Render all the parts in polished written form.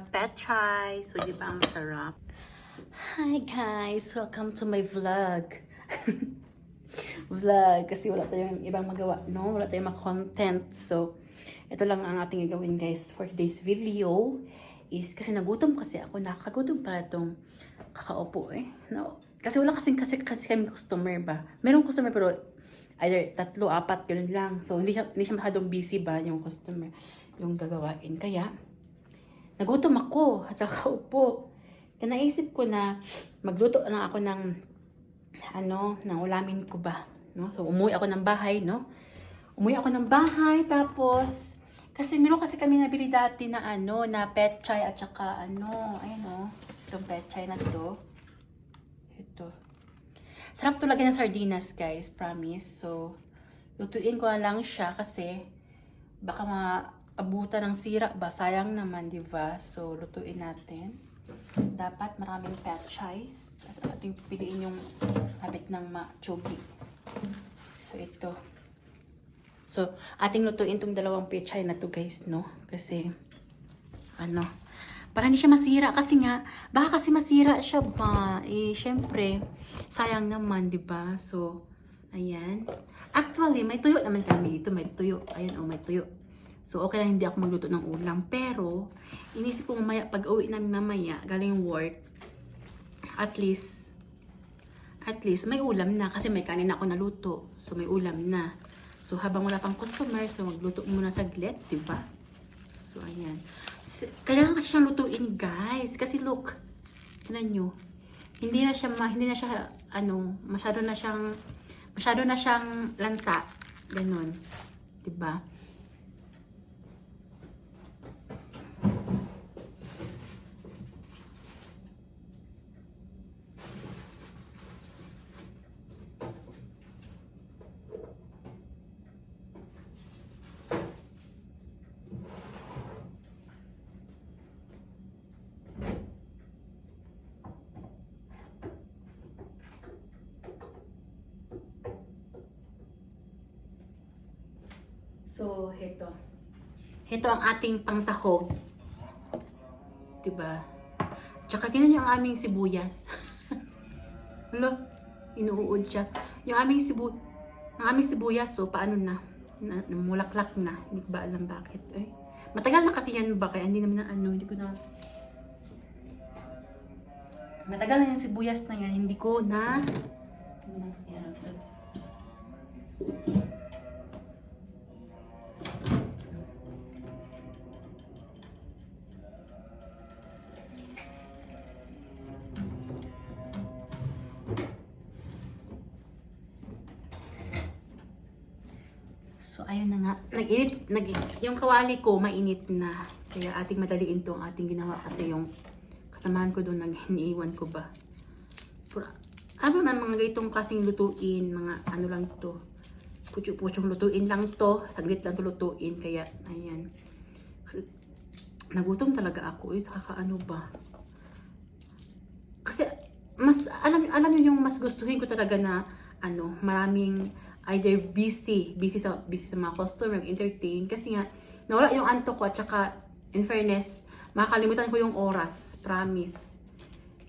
pechay. So, di ba ang sarap? Hi guys! Welcome to my vlog. Vlog. Kasi wala tayong ibang magawa, no? Wala tayong content. So, ito lang ang ating gagawin guys for today's video. Is kasi nagutom kasi ako. Nakakagutom para itong kakaupo eh. No? Kasi wala kasi kami customer ba? Merong customer pero either 3, 4, ganun lang. So, hindi siya masyadong busy ba yung customer yung gagawain. Kaya, nagutom ako at saka upo. Kaya naisip ko na magluto na ako ng ng ulamin ko ba. No? So, umuwi ako ng bahay, no? Umuwi ako ng bahay, tapos, kasi meron kasi kami nabili dati na na pechay at saka itong pechay na to. Ito. Sarap to lagyan ng sardinas, guys, promise. So, lutuin ko na lang siya kasi baka maabutan ng sira ba? Sayang naman, di ba? So, lutuin natin. Dapat maraming pechays. At ating piliin yung habit ng machugi. So, ito. So, ating lutuin tong dalawang pechay na to, guys, no? Kasi, para hindi siya masira. Kasi nga, baka kasi masira siya ba? Eh, syempre, sayang naman, di ba? So, ayan. Actually, may tuyo naman kami dito. May tuyo. Ayan, may tuyo. So, okay lang hindi ako magluto ng ulam. Pero, inisip ko mamaya, pag uwi namin mamaya, galing work, at least, may ulam na. Kasi may kanin ako naluto. So, may ulam na. So, habang wala pang customer, so magluto muna saglit, di ba? So, ayan. Kailangan kasi siyang lutuin, guys. Kasi look, tignan nyo. Hindi na siya, masyado na siyang lanta. Ganon. Di ba? So, heto. Heto ang ating pangsahog. Diba? Tsaka tingnan niyo ang aming sibuyas. Hala, inuud siya. Yung aming sibuyas, so paano na? Namulaklak na. Hindi ko ba alam bakit. Eh, matagal na kasi yan ba? Kaya hindi naman hindi ko na... Matagal na yung sibuyas na yan. Hindi ko na... So, ayun na nga. Yung kawali ko, mainit na. Kaya ating madaliin to ang ating ginawa kasi yung kasamahan ko doon, iniiwan ko ba. Mga ganitong kasing lutuin, mga lang to. Pucho-puchong lutuin lang to. Saglit lang to lutuin. Kaya, ayan. Kasi, nagutom talaga ako. Kakaano ba. Kasi, alam niyo yung mas gustuhin ko talaga na, maraming either busy sa mga customer, entertain. Kasi nga, nawala yung antok ko at saka, in fairness, makakalimutan ko yung oras. Promise.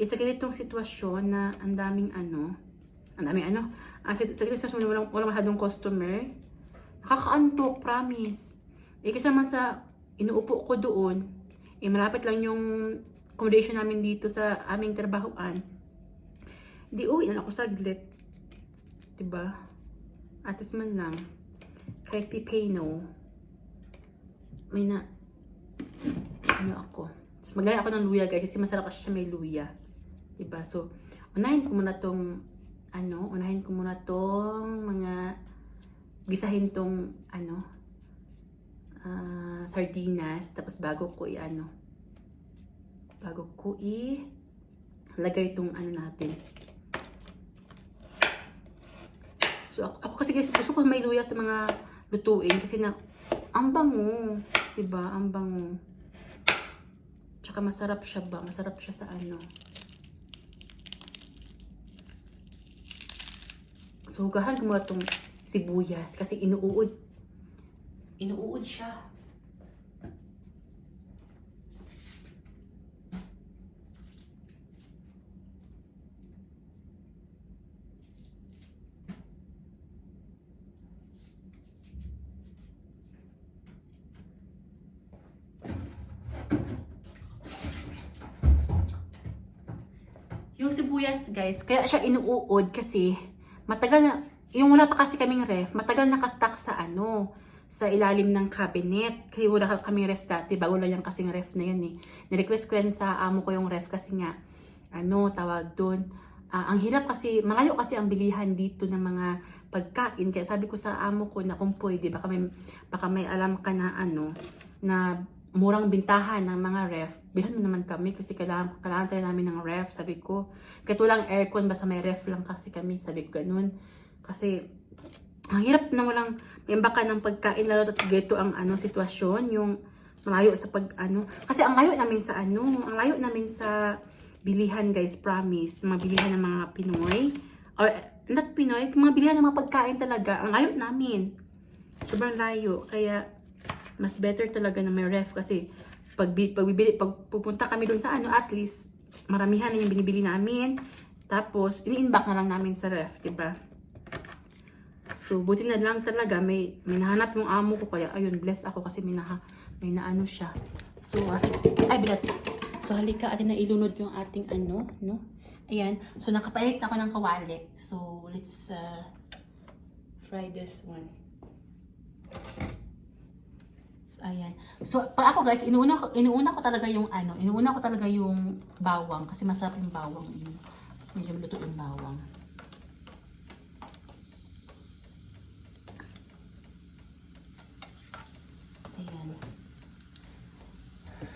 Sa ganitong sitwasyon na ang daming sa ganitong sitwasyon walang masyadong customer, nakakaantok, promise. Kasi naman sa inuupo ko doon, malapit lang yung accommodation namin dito sa aming trabahoan. Di uwi na ako saglit. Diba? Atis man lang. Kahit pipeno. May ako. So, maglagay ako ng luya, guys. Kasi masarap kasi siya may luya. Diba? So, unahin ko muna tong mga gisahin tong sardinas. Tapos bago ko lagay itong natin. So, ako kasi guys, gusto ko may luya sa mga lutuin kasi ang bango. Diba? Ang bango. Tsaka masarap siya ba? Masarap siya sa So, hugahan ko muna itong sibuyas kasi inuud siya. yung sibuyas guys, kaya siya inuud kasi matagal na, yung wala pa kasi kaming ref, matagal nakastock sa ano, sa ilalim ng cabinet. Kasi wala kaming ref dati, bago lang yung kasing ref na yun eh. Nirequest ko yan sa amo ko yung ref kasi nga, ano, tawag doon. Ang hirap kasi, malayo kasi ang bilihan dito ng mga pagkain. Kaya sabi ko sa amo ko na kung pwede, baka may alam ka na ano, na murang bintahan ng mga ref. Bilhan mo naman kami kasi kailangan tayo namin ng ref, sabi ko. Kahit walang aircon, basta may ref lang kasi kami, sabi ko ganun. Kasi, ang hirap na walang imbaka ng pagkain, lalo at ganito ang ano, sitwasyon, yung malayo sa pag ano. Kasi ang layo namin sa ano, ang layo namin sa bilihan guys, promise. Mga bilihan ng mga Pinoy. Or, not Pinoy, mga bilihan ng mga pagkain talaga. Ang layo namin. Sobrang layo. Kaya, mas better talaga na may ref kasi pag pupunta kami doon sa ano, at least maramihan na yung binibili namin. Tapos, ini-inbox na lang namin sa ref, diba? So, buti na lang talaga may nahanap yung amo ko. Kaya, ayun, bless ako kasi may naano siya. So, ay, bilat. So, halika atin na ilunod yung ating ano, no? Ayan. So, nakapalit ako ng kawali. So, let's fry this one. Ayan. So, pag ako guys, inuuna ko talaga yung ano, inuuna ko talaga yung bawang kasi masarap yung bawang. Medyo maluto yung bawang. Ayan.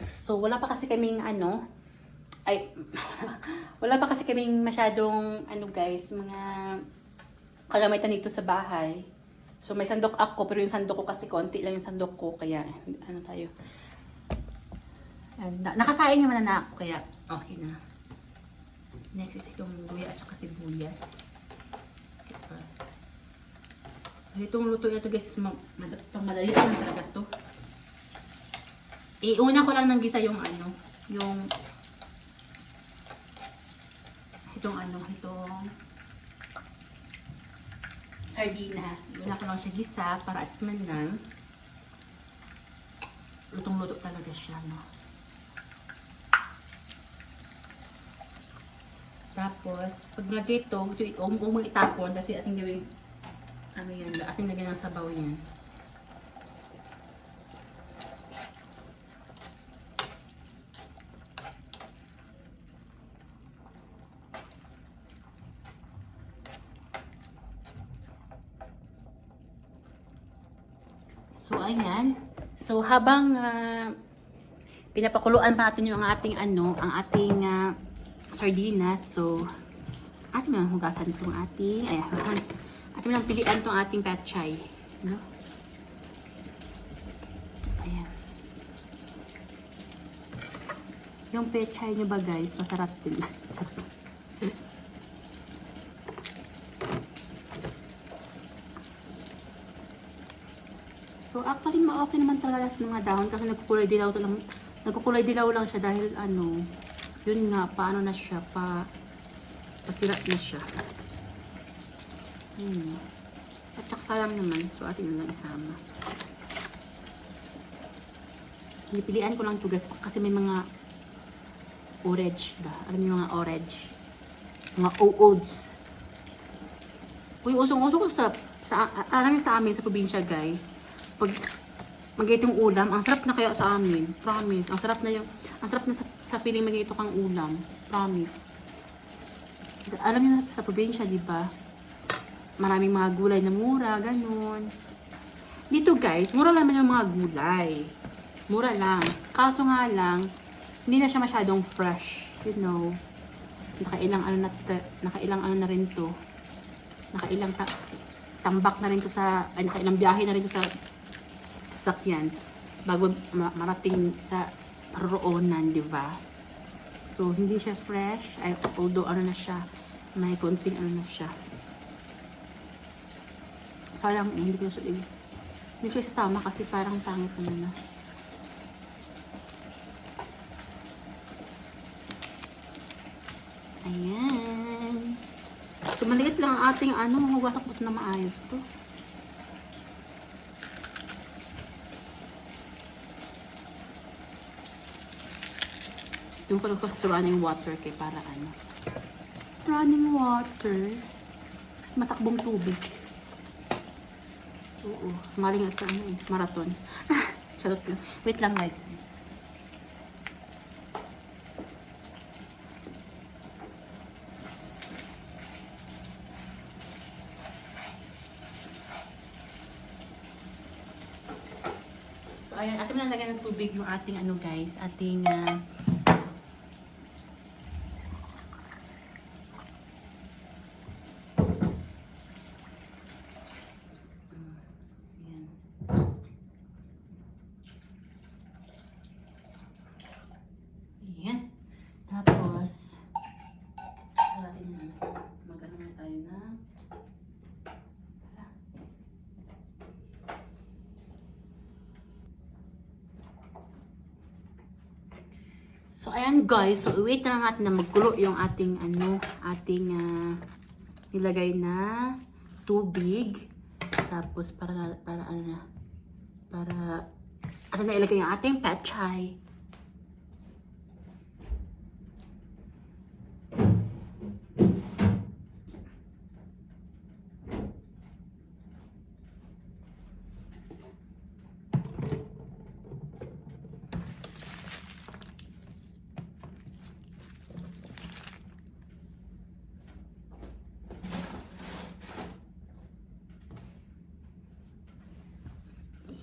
So, wala pa kasi kaming ano, wala pa kasi kaming masyadong ano guys, mga kagamitan dito sa bahay. So, may sandok ako, pero yung sandok ko kasi konti lang yung sandok ko, kaya, ano tayo. Nakasaing naman na ako, kaya, okay na. Next is itong luya at saka sibuyas. Diba? So, itong luto na ito guys, madali lang talaga to. Una ko lang nang gisa yung ano, yung, itong sardinas. Wala ko lang siya gisa para at man lang lutong-luto talaga siya, no? Tapos, pag lagay ito, huwag mo itapon kasi ating gawin, ano yan, ating lagyan ng sabaw yan. So, ayan. So, habang pinapakuluan pa natin yung ating ano, ang ating sardinas. So, atin mo hugasan itong ating, ayan, atin mo lang pilian itong ating pechay. No? Ayan. Yung pechay nyo ba guys, masarap din. So, actually, okay naman talaga ng mga dahon kasi nagkukulay dilaw lang siya dahil ano, yun nga, paano na siya, pasira na siya. At saka sayang naman, so atin na lang isama. Pinipilian ko lang ito guys, kasi may mga orange ba? Alam niyo mga orange? Mga oats. Uy, usong-usong ko sa amin sa probinsya guys. Pag magitong ulam, ang sarap na kaya sa amin. Promise. Ang sarap na sa feeling magito kang ulam. Promise. Alam niyo sa probinsya, di ba? Maraming mga gulay na mura, ganun. Dito guys, mura naman yung mga gulay. Mura lang. Kaso nga lang, hindi na siya masyadong fresh. You know. Nakailang ano na rin to. Nakailang tambak na rin to sa, nakailang biyahe na rin to sa sakyan bago marating sa roonan, di ba? So, hindi siya fresh. Although, ano na siya, may konting ano na siya. Sayang, hindi ko siya sasama kasi parang pangit na. Ayan. So, maliit lang ang ating ano, huwasak ko na maayos to. Yung ko lang sasuruan yung water kay para ano. running water. Matakbong tubig. Oo. Maling sa ano eh. Marathon. Charot lang. Wait lang guys. So ayan. Atin na lagyan ng tubig yung ating ano guys. Ating Ayan. Tapos, natin na. Magano na tayo na. So, ayan guys. So, wait na lang natin na magkulo yung ating ano, ating nilagay na tubig. Tapos, para ano na, para atin na ilagay yung ating pechay.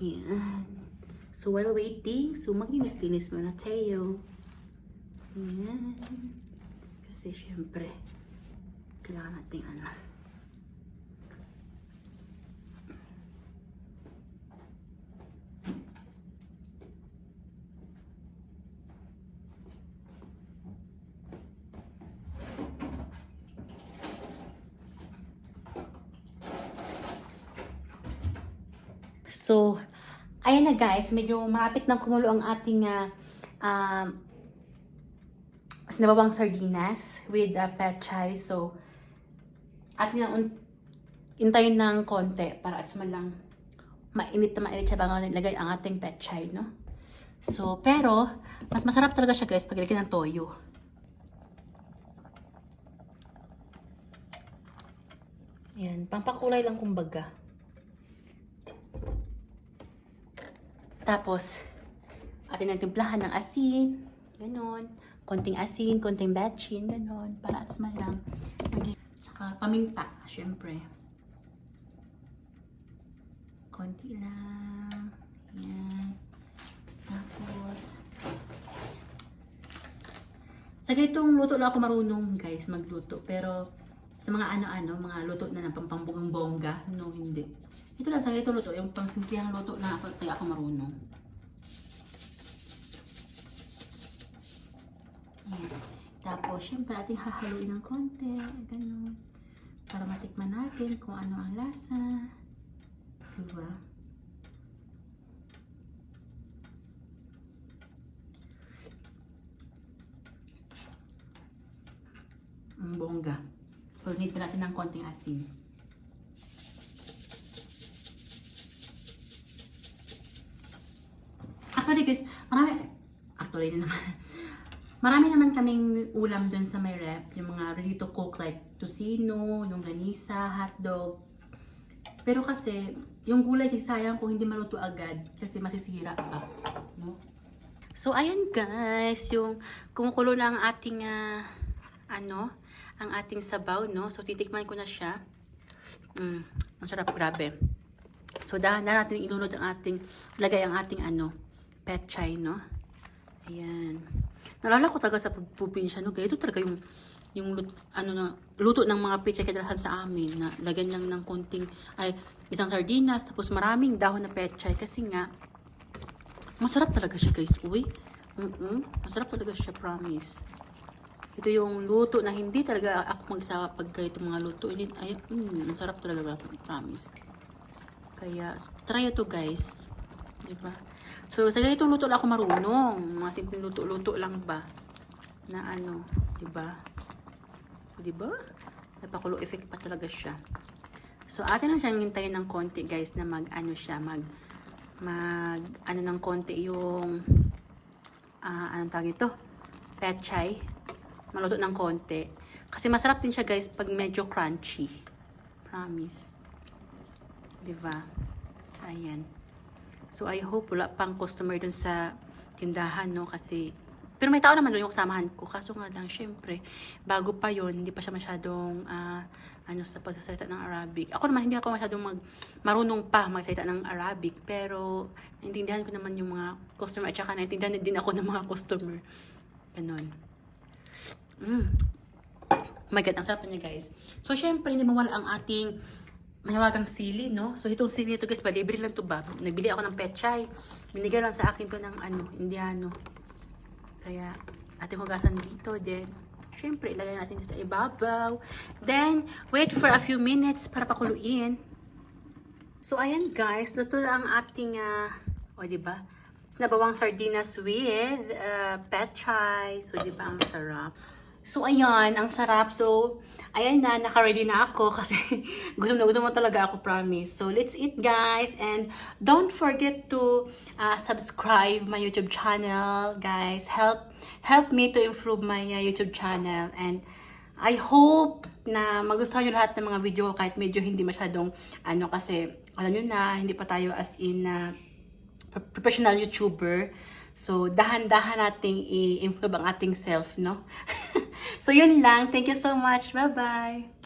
Yan. So, while waiting, so maglinis-linis muna tayo. Yan. Kasi, syempre, kailangan natin ano. So, ayan na guys, medyo malapit nang kumulo ang ating sinabawang sardinas with pechay. So, atin lang intayin ng konti para at lang mainit siya bago nilagay ang ating pechay, no? So, pero, mas masarap talaga siya guys pag ilagay ng toyo. Ayan, pampakulay lang kumbaga. Tapos, atin ang timplahan ng asin. Ganon. Konting asin, konting betchin. Ganon. Para at lang. Saka paminta, syempre. Konti lang. Ayan. Tapos, sa ganitong luto lang ako marunong guys magluto. Pero, sa mga ano-ano, mga luto na ng pampambugang bongga, no, hindi. Ito lang, sa ito luto, yung pang simplihang luto na ako, kaya ako marunong. Ayan. Tapos, syempre, ating hahaluin ng konti, ganun. Para matikman natin kung ano ang lasa. Diba? Ang bongga. Pero need pa natin ng konting asin. Actually guys, marami naman kaming ulam dun sa may rep. Yung mga ready to cook like tocino, yung ganisa, hotdog. Pero kasi, yung gulay sayang kung hindi maluto agad kasi masisira pa. No? So ayan guys, yung kumukulo na ang ating ang ating sabaw, no? So titikman ko na siya. Ang sarap, grabe. So dahan na natin ilunod ang ating lagay ang ating pechay, no? Ayan. Nalala ko talaga sa probinsya, no? Kaya ito talaga yung luto ng mga pechay kadalasan sa amin na lagyan lang ng konting isang sardinas tapos maraming dahon na pechay kasi nga masarap talaga siya, guys. Uy. Masarap talaga siya, promise. Ito yung luto na hindi talaga ako magsawa pag itong mga luto. Masarap talaga, promise. Kaya try ito, guys. Diba? So, sa ganitong luto lang ako marunong. Mga simpleng luto-luto lang ba? Na diba? Diba? Napakulo effect pa talaga siya. So, atin lang siyang hintayin ng konti, guys, na ng konti yung, anong tawag ito? Pechay. Maluto ng konti. Kasi masarap din siya guys pag medyo crunchy. Promise. Diba? So, ayan. So, I hope wala pang customer dun sa tindahan, no? Kasi, pero may tao naman doon yung kasamahan ko. Kaso nga lang, syempre, bago pa yon hindi pa siya masyadong, sa pagsasalita ng Arabic. Ako naman, hindi ako masyadong marunong pa magsalita ng Arabic. Pero, naintindihan ko naman yung mga customer. At saka, naintindihan din ako ng mga customer. Ganon. Oh my God, ang sarap niya guys. So, syempre, hindi mawala ang ating mahiwagang sili, no? So, itong sili ito guys, libre lang to ba? Nagbili ako ng pechay. Binigay lang sa akin to ng Indiano. Kaya, ating hugasan dito din. Syempre, ilagay natin sa ibabaw. Then, wait for a few minutes para pakuluin. So, ayan guys, luto na ang ating, diba? Sinabawang sardinas with pechay. So, diba, ang sarap. So, ayan, ang sarap. So, ayan na, naka-ready na ako kasi gutom na talaga ako, promise. So, let's eat, guys. And don't forget to subscribe my YouTube channel, guys. Help me to improve my YouTube channel. And I hope na magustuhan nyo lahat ng mga video ko kahit medyo hindi masyadong, kasi alam nyo na, hindi pa tayo as in professional YouTuber. So, dahan-dahan nating i-improve ang ating self, no? So, yun lang. Thank you so much. Bye-bye!